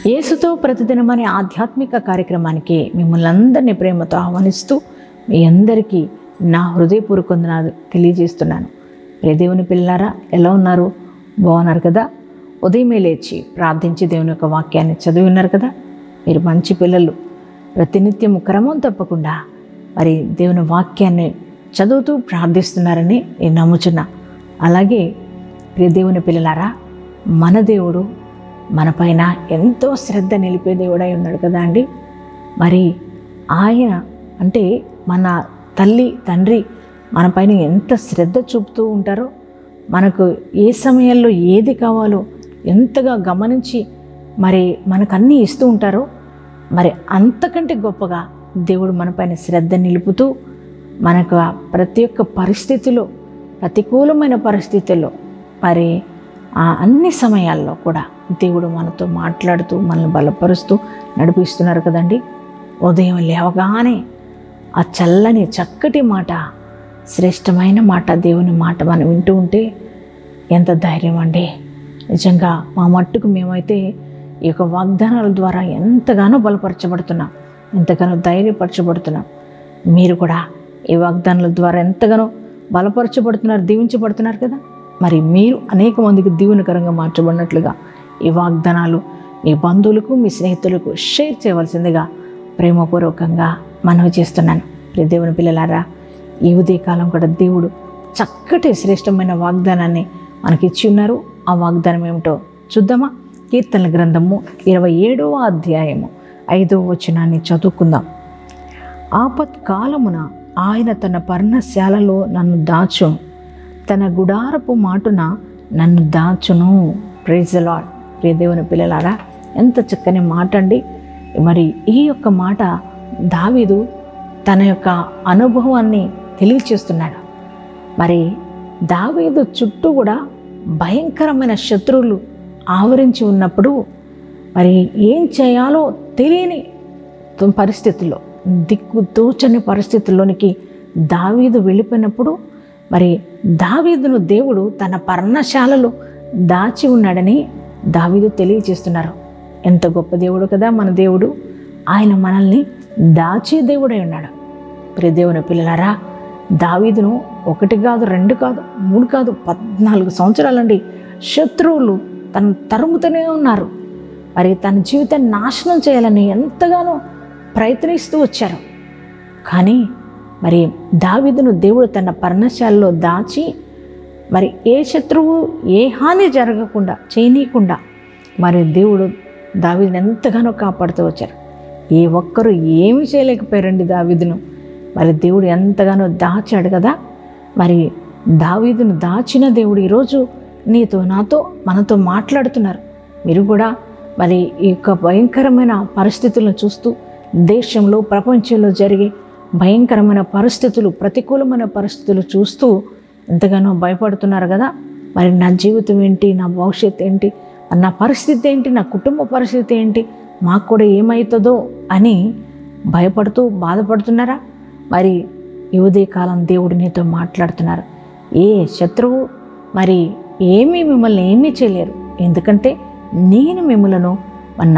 యేసుతో ప్రతిదినం అనే ఆధ్యాత్మిక కార్యక్రమానికి మిమ్మల్ని అందరినీ ప్రేమతో ఆహ్వానిస్తూ మీ అందరికీ నా హృదయపూర్వక వందనాలు తెలియజేస్తున్నాను. ప్రియ దేవుని పిల్లారా, ఎలా ఉన్నారు? బాగున్నారు కదా? ఉదయమే లేచి ప్రార్థించి దేవుని యొక్క వాక్యాన్ని చదివి ఉన్నారు కదా? మీరు మంచి పిల్లలు. ప్రతినిత్యం క్రమం తప్పకుండా మరి దేవుని వాక్యాన్ని చదువుతూ ప్రార్థిస్తున్నారని నేను నమ్ముచున్నా. అలాగే ప్రియ దేవుని పిల్లలారా, మన దేవుడు మన పైన ఎంతో శ్రద్ధ నిలిపే దేవుడై ఉన్నాడు కదా అండి. మరి ఆయన అంటే మన తల్లి తండ్రి మన పైన ఎంత శ్రద్ధ చూపుతూ ఉంటారో, మనకు ఏ సమయంలో ఏది కావాలో ఎంతగా గమనించి మరి మనకు అన్నీ ఇస్తూ ఉంటారో, మరి అంతకంటే గొప్పగా దేవుడు మన పైన శ్రద్ధ నిలుపుతూ మనకు ప్రతి ఒక్క పరిస్థితిలో, ప్రతికూలమైన పరిస్థితుల్లో మరి అన్ని సమయాల్లో కూడా దేవుడు మనతో మాట్లాడుతూ మనల్ని బలపరుస్తూ నడిపిస్తున్నారు కదండి. ఉదయం లేవగానే ఆ చల్లని చక్కటి మాట, శ్రేష్టమైన మాట, దేవుని మాట మనం వింటూ ఉంటే ఎంత ధైర్యం అండి. నిజంగా మా మట్టుకు మేమైతే ఈ యొక్క వాగ్దానాల ద్వారా ఎంతగానో బలపరచబడుతున్నాం, ఎంతగానో ధైర్యపరచబడుతున్నాం. మీరు కూడా ఈ వాగ్దానాల ద్వారా ఎంతగానో బలపరచబడుతున్నారు, దీవించబడుతున్నారు కదా. మరి మీరు అనేక మందికి దీవెనకరంగా మార్చబడినట్లుగా ఈ వాగ్దానాలు మీ బంధువులకు, మీ స్నేహితులకు షేర్ చేయవలసిందిగా ప్రేమపూర్వకంగా మనవి చేస్తున్నాను. ప్రియ దేవుని పిల్లలారా, ఈ ఉదయకాలం కూడా దేవుడు చక్కటి శ్రేష్టమైన వాగ్దానాన్ని మనకి ఇచ్చి ఉన్నారు. ఆ వాగ్దానం ఏమిటో చూద్దామా? కీర్తనల గ్రంథము 27వ అధ్యాయము 5వ వచనాన్ని చదువుకుందాం. ఆపత్కాలమున ఆయన తన పర్ణశాలలో నన్ను దాచును, తన గుడారపు మాటున నన్ను దాచును. Praise the Lord. ప్రియ దేవుని పిల్లలారా, ఎంత చక్కని మాట అండి. మరి ఈ యొక్క మాట దావీదు తన యొక్క అనుభవాన్ని తెలియచేస్తున్నాడు. మరి దావీదు చుట్టూ కూడా భయంకరమైన శత్రువులు ఆవరించి ఉన్నప్పుడు మరి ఏం చేయాలో తెలియని పరిస్థితుల్లో, దిక్కు తోచని పరిస్థితుల్లోనికి దావీదు వెళ్ళిపోయినప్పుడు మరి దావీదును దేవుడు తన పర్ణశాలలో దాచి ఉన్నాడని దావీదు తెలియజేస్తున్నారు. ఎంత గొప్ప దేవుడు కదా మన దేవుడు. ఆయన మనల్ని దాచే దేవుడై ఉన్నాడు. ప్రియ దేవుని పిల్లలారా, దావీదును 1 కాదు, 2 కాదు, 3 కాదు, 14 సంవత్సరాలండి శత్రువులు తను తరుముతూనే ఉన్నారు. మరి తన జీవితాన్ని నాశనం చేయాలని ఎంతగానో ప్రయత్నిస్తూ వచ్చారు. కానీ మరి దావీదును దేవుడు తన పర్ణశాలలో దాచి మరి ఏ శత్రువు ఏ హాని జరగకుండా చేయనీయకుండా మరి దేవుడు దావీదును ఎంతగానో కాపాడుతూ వచ్చారు. ఏ ఒక్కరు ఏమీ చేయలేకపోయారండి దావీదును. మరి దేవుడు ఎంతగానో దాచాడు కదా. మరి దావీదును దాచిన దేవుడు ఈరోజు నీతో, నాతో, మనతో మాట్లాడుతున్నారు. మీరు కూడా మరి ఈ యొక్క భయంకరమైన పరిస్థితులను చూస్తూ, దేశంలో ప్రపంచంలో జరిగే భయంకరమైన పరిస్థితులు, ప్రతికూలమైన పరిస్థితులు చూస్తూ ఎంతగానో భయపడుతున్నారు కదా. మరి నా జీవితం ఏంటి, నా భవిష్యత్తు ఏంటి, నా పరిస్థితి ఏంటి, నా కుటుంబ పరిస్థితి ఏంటి, మాకు కూడా ఏమవుతుందో అని భయపడుతూ బాధపడుతున్నారా? మరి ఈ ఉదయకాలం దేవుడు నీతో మాట్లాడుతున్నారు. ఏ శత్రువు మరి మిమ్మల్ని ఏమీ చేయలేరు, ఎందుకంటే నేను మిమ్మలను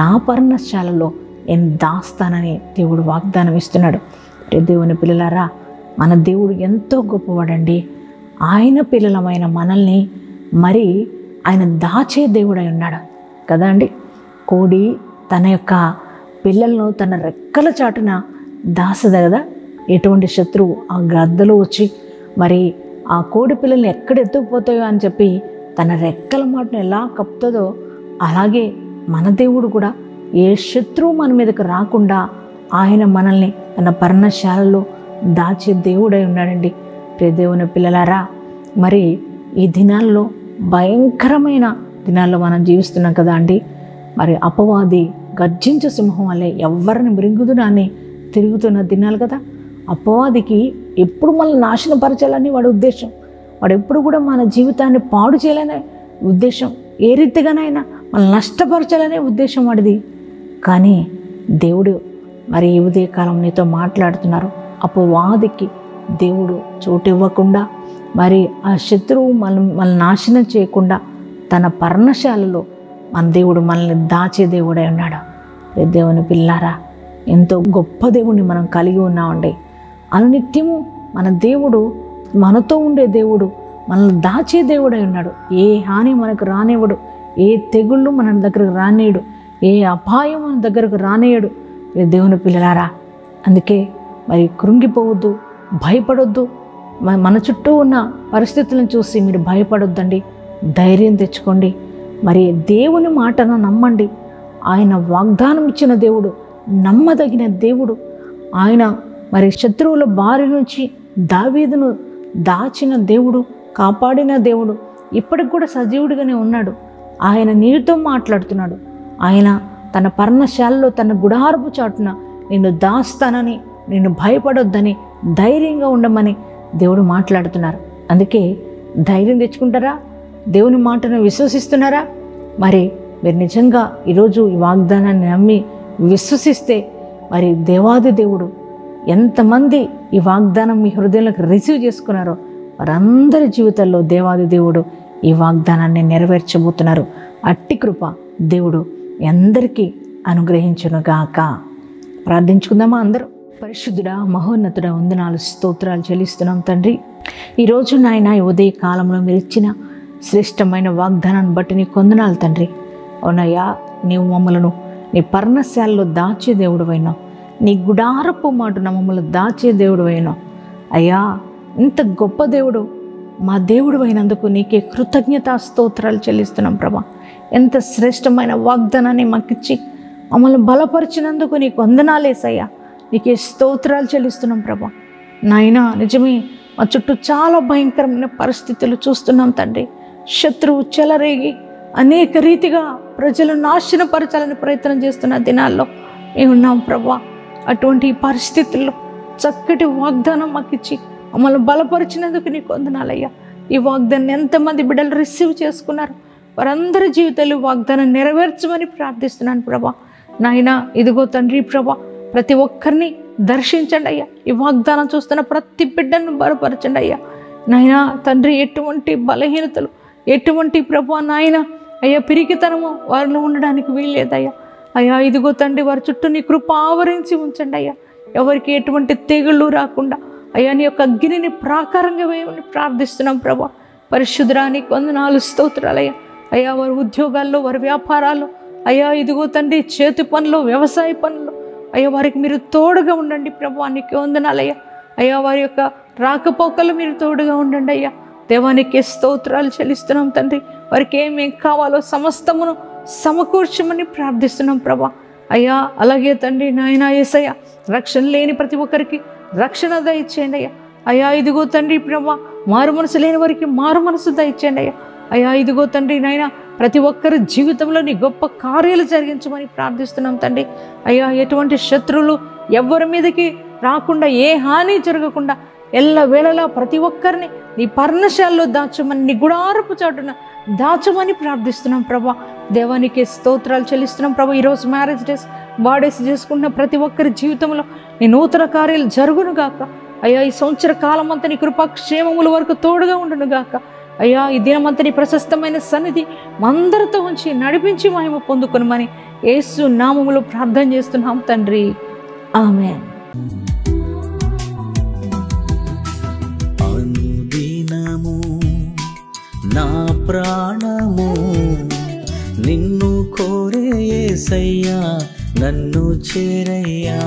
నా పర్ణశాలలో నేను దాస్తానని దేవుడు వాగ్దానం ఇస్తున్నాడు. దేవుని పిల్లలారా, మన దేవుడు ఎంతో గొప్పవాడండి. ఆయన పిల్లలమైన మనల్ని మరి ఆయన దాచే దేవుడై ఉన్నాడు కదా అండి. కోడి తన యొక్క పిల్లలను తన రెక్కల చాటున దాసదు కదా. ఎటువంటి శత్రువు ఆ గద్దలు వచ్చి మరి ఆ కోడి పిల్లల్ని ఎక్కడ ఎత్తుకుపోతాయో అని చెప్పి తన రెక్కల మాటను ఎలా కప్పుతుందో, అలాగే మన దేవుడు కూడా ఏ శత్రువు మన మీదకి రాకుండా ఆయన మనల్ని తన పర్ణశాలలో దాచే దేవుడై ఉన్నాడండి. ప్రియ దేవుని పిల్లలారా, మరి ఈ దినాల్లో భయంకరమైన దినాల్లో మనం జీవిస్తున్నాం కదా అండి. మరి అపవాది గర్జించే సింహం వల్లే ఎవరిని మృంగుదునా అని తిరుగుతున్న దినాలు కదా. అపవాదికి ఎప్పుడు మనల్ని నాశనపరచాలని వాడి ఉద్దేశం. వాడు ఎప్పుడు కూడా మన జీవితాన్ని పాడు చేయాలనే ఉద్దేశం, ఏ రీతిగానైనా మనల్ని నష్టపరచాలనే ఉద్దేశం వాడిది. కానీ దేవుడు మరి ఈ ఉదయకాలం నీతో మాట్లాడుతున్నారు. అపవాదికి దేవుడు చోటు ఇవ్వకుండా, మరి ఆ శత్రువు మనల్ని నాశనం చేయకుండా తన పర్ణశాలలో మన దేవుడు మనల్ని దాచే దేవుడై ఉన్నాడు. దేవుని పిల్లారా, ఎంతో గొప్ప దేవుడిని మనం కలిగి ఉన్నామండి. అనునిత్యము మన దేవుడు మనతో ఉండే దేవుడు, మనల్ని దాచే దేవుడై ఉన్నాడు. ఏ హాని మనకు రానివ్వడు, ఏ తెగుళ్ళు మన దగ్గరకు రానియడు, ఏ అపాయం మన దగ్గరకు రానియడు. దేవుని పిల్లలారా, అందుకే మరి కృంగిపోవద్దు, భయపడొద్దు. మన చుట్టూ ఉన్న పరిస్థితులను చూసి మీరు భయపడొద్దండి, ధైర్యం తెచ్చుకోండి. మరి దేవుని మాటను నమ్మండి. ఆయన వాగ్దానం ఇచ్చిన దేవుడు, నమ్మదగిన దేవుడు. ఆయన మరి శత్రువుల బారి నుంచి దావీదును దాచిన దేవుడు, కాపాడిన దేవుడు. ఇప్పటికి కూడా సజీవుడిగానే ఉన్నాడు. ఆయన నీతో మాట్లాడుతున్నాడు. ఆయన తన పర్ణశాలలో తన గుడారపు చాటున నిన్ను దాస్తానని, నిన్ను భయపడొద్దని, ధైర్యంగా ఉండమని దేవుడు మాట్లాడుతున్నారు. అందుకే ధైర్యం తెచ్చుకుంటారా? దేవుని మాటను విశ్వసిస్తున్నారా? మరి మీరు నిజంగా ఈరోజు ఈ వాగ్దానాన్ని నమ్మి విశ్వసిస్తే మరి దేవాది దేవుడు ఎంతమంది ఈ వాగ్దానం మీ హృదయంలోకి రిసీవ్ చేసుకున్నారో వారందరి జీవితాల్లో దేవాది దేవుడు ఈ వాగ్దానాన్ని నెరవేర్చబోతున్నారు. అట్టి కృప దేవుడు అందరికీ అనుగ్రహించునుగాక. ప్రార్థించుకుందామా అందరూ? పరిశుద్ధుడా, మహోన్నతుడా, వందనాలు, స్తోత్రాలు చెల్లిస్తున్నాం తండ్రి. ఈరోజు నాయన ఈ ఉదయ కాలంలో మీరు ఇచ్చిన శ్రేష్టమైన వాగ్దానాన్ని బట్టి నీ కొందనాలు తండ్రి. అవునయ్యా, నీవు మమ్మలను నీ పర్ణశాలలో దాచే దేవుడు అయినావు. నీ గుడారపు మాటున మమ్మల్ని దాచే దేవుడు అయినావు. అయ్యా, ఇంత గొప్ప దేవుడు మా దేవుడు అయినందుకు నీకే కృతజ్ఞతా స్తోత్రాలు చెల్లిస్తున్నాం ప్రభా. ఎంత శ్రేష్టమైన వాగ్దానాన్ని మాకిచ్చి మమ్మల్ని బలపరిచినందుకు నీకు వందనాలేసయ్యా. నీకే స్తోత్రాలు చెల్లిస్తున్నాం ప్రభా. నాయనా, నిజమే, మా చుట్టూ చాలా భయంకరమైన పరిస్థితులు చూస్తున్నాం తండ్రి. శత్రువు చెలరేగి అనేక రీతిగా ప్రజలను నాశనపరచాలని ప్రయత్నం చేస్తున్న దినాల్లో మేము ఉన్నాం ప్రభా. అటువంటి పరిస్థితుల్లో చక్కటి వాగ్దానం మాకిచ్చి మమ్మల్ని బలపరిచినందుకు నీకు వందనాలయ్యా. ఈ వాగ్దాన్ని ఎంతమంది బిడ్డలు రిసీవ్ చేసుకున్నారు వారందరి జీవితాలు వాగ్దానం నెరవేర్చమని ప్రార్థిస్తున్నాను ప్రభా. నాయన, ఇదిగో తండ్రి ప్రభా, ప్రతి ఒక్కరిని దర్శించండి అయ్యా. ఈ వాగ్దానం చూస్తున్న ప్రతి బిడ్డను బలపరచండి అయ్యా. నాయన తండ్రి, ఎటువంటి బలహీనతలు, ఎటువంటి ప్రభా నాయన అయ్యా పిరికితనము వారిలో ఉండడానికి వీల్లేదయ్యా. అయ్యా, ఇదిగో తండ్రి, వారి చుట్టూ నీ కృప ఆవరించి ఉంచండి అయ్యా. ఎవరికి ఎటువంటి తెగుళ్ళు రాకుండా అయ్యా నీ యొక్క అగ్నిని ప్రాకారంగా వేయమని ప్రార్థిస్తున్నాం ప్రభా. పరిశుద్ధుడా, నీకు వందనాలు, స్తోత్రాలయ్యా. అయ్యా, వారి ఉద్యోగాల్లో, వారి వ్యాపారాల్లో అయ్యా, ఇదిగో తండ్రి, చేతి పనులు, వ్యవసాయ పనులు అయ్యా, వారికి మీరు తోడుగా ఉండండి ప్రభా. నీకు వందనాలయ్యా. అయ్యా, వారి యొక్క రాకపోకలు మీరు తోడుగా ఉండండి అయ్యా. దేవానికి స్తోత్రాలు చెల్లిస్తున్నాం తండ్రి. వారికి ఏమేం కావాలో సమస్తమును సమకూర్చమని ప్రార్థిస్తున్నాం ప్రభా. అయ్యా, అలాగే తండ్రి నాయన యేసయ్య, రక్షణ లేని ప్రతి ఒక్కరికి రక్షణ దయచేయండి అయ్యా. అయ్యా, ఇదిగో తండ్రి ప్రభా, మారు మనసు లేని వారికి మారు మనసు దయచేయండి అయ్యా. అయ్యా, ఇదిగో తండ్రి నాయన, ప్రతి ఒక్కరి జీవితంలో నీ గొప్ప కార్యాలు జరిగించమని ప్రార్థిస్తున్నాం తండ్రి. అయ్యా, ఎటువంటి శత్రువులు ఎవరి మీదకి రాకుండా, ఏ హాని జరగకుండా ఎల్ల వేళలా ప్రతి ఒక్కరిని నీ పర్ణశాలలో దాచమని, నీ గుడారపు చాటున దాచమని ప్రార్థిస్తున్నాం ప్రభా. దేవానికి స్తోత్రాలు చెల్లిస్తున్నాం ప్రభా. ఈరోజు మ్యారేజ్ డేస్, బర్త్డేస్ చేసుకున్న ప్రతి ఒక్కరి జీవితంలో నీ నూతన కార్యాలు జరుగును గాక. అయ్యా, ఈ సంవత్సర కాలం అంతా నీ కృపాక్షేమముల వరకు తోడుగా ఉండును గాక. అయ్యా, ఈ దినమంతా నీ ప్రశస్తమైన సన్నిధి మందరితో ఉంచి నడిపించి మహిమ పొందుకొనమని యేసు నామములో ప్రార్థన చేస్తున్నాం తండ్రి. ఆమేన్. అనుదినము నా ప్రాణము నిన్ను కోరే యేసయ్యా, నన్ను చేరయ్యా.